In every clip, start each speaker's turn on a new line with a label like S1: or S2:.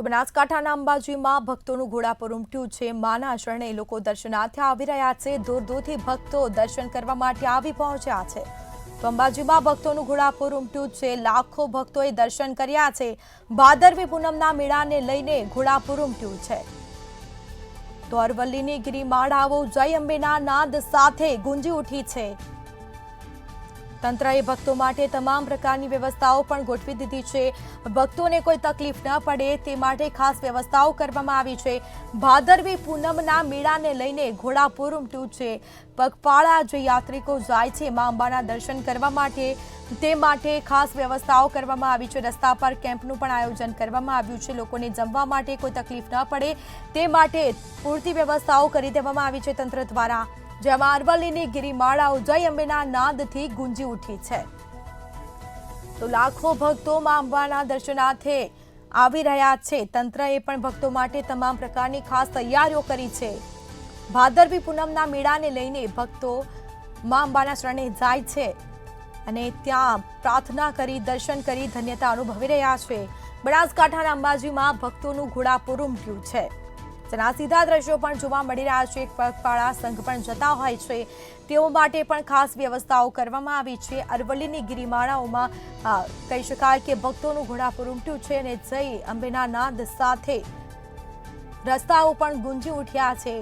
S1: તો બનાસકાંઠાના અંબાજીમાં ભક્તોનું ઘોડાપુર ઉમટ્યું છે। માના શરણે લોકો દર્શનાર્થે આવી રહ્યા છે। દૂર દૂરથી ભક્તો દર્શન કરવા માટે આવી પહોંચ્યા છે। તો અંબાજીમાં ભક્તોનું ઘોડાપુર ઉમટ્યું છે। લાખો ભક્તોએ દર્શન કર્યા છે। ભાદરવી પૂનમના મેળાને લઈને ઘોડાપુર ઉમટ્યું છે। તો અરવલ્લીની ગિરિમાળાઓ જય અંબેના નાદ સાથે ગુંજી ઉઠી છે। તંત્રએ ભક્તો માટે તમામ પ્રકારની વ્યવસ્થાઓ પણ ગોઠવી દીધી છે। ભક્તોને કોઈ તકલીફ ન પડે તે માટે ખાસ વ્યવસ્થાઓ કરવામાં આવી છે। ભાદરવી પૂનમના મેળાને લઈને ઘોડાપુર ઉમટ્યું છે। પગપાળા જે યાત્રિકો જાય છે મા અંબાના દર્શન કરવા માટે તે માટે ખાસ વ્યવસ્થાઓ કરવામાં આવી છે। રસ્તા પર કેમ્પનું પણ આયોજન કરવામાં આવ્યું છે। લોકોને જમવા માટે કોઈ તકલીફ ન પડે તે માટે પૂરતી વ્યવસ્થાઓ કરી દેવામાં આવી છે તંત્ર દ્વારા। જેમાં અરવલ્લીની ગિરિમાળાઓ જય અંબેના નાદથી ગુંજી ઉઠી છે। તો લાખો ભક્તો મા અંબાના દર્શનાર્થે આવી રહ્યા છે। તંત્રએ પણ ભક્તો માટે તમામ પ્રકારની ખાસ તૈયારીઓ કરી છે। ભાદરવી પૂનમના મેળાને લઈને ભક્તો મા અંબાના શરણે જાય છે અને ત્યાં પ્રાર્થના કરી દર્શન કરી ધન્યતા અનુભવી રહ્યા છે। બનાસકાંઠાના અંબાજીમાં ભક્તોનું ઘોડાપુર ઉમટ્યું છે। જેના સીધા દ્રશ્યો પણ જોવા મળી રહ્યા છે। પગપાળા સંઘ પણ જતા હોય છે તેઓ માટે પણ ખાસ વ્યવસ્થાઓ કરવામાં આવી છે। અરવલ્લીની ગિરિમાળાઓમાં કહી શકાય કે ભક્તોનું ઘોડાપુર ઉમટ્યું છે અને જય અંબેના નાદ સાથે રસ્તાઓ પણ ગુંજી ઉઠ્યા છે।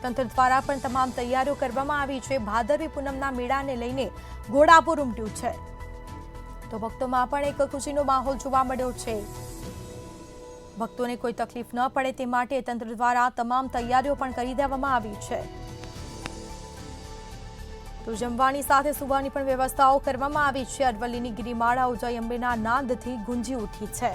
S1: તંત્ર દ્વારા પણ તમામ તૈયારીઓ કરવામાં આવી છે। ભાદરવી પૂનમના મેળાને લઈને ઘોડાપુર ઉમટ્યું છે તો ભક્તોમાં પણ એક ખુશીનો માહોલ જોવા મળ્યો છે। ભક્તોને કોઈ તકલીફ ન પડે તે માટે તંત્ર દ્વારા તમામ તૈયારીઓ પણ કરી દેવામાં આવી છે। તો જમવાની સાથે સુવાની પણ વ્યવસ્થાઓ કરવામાં આવી છે। અરવલ્લીની ગિરિમાળાઓ જય અંબેના નાદથી ગુંજી ઉઠી છે।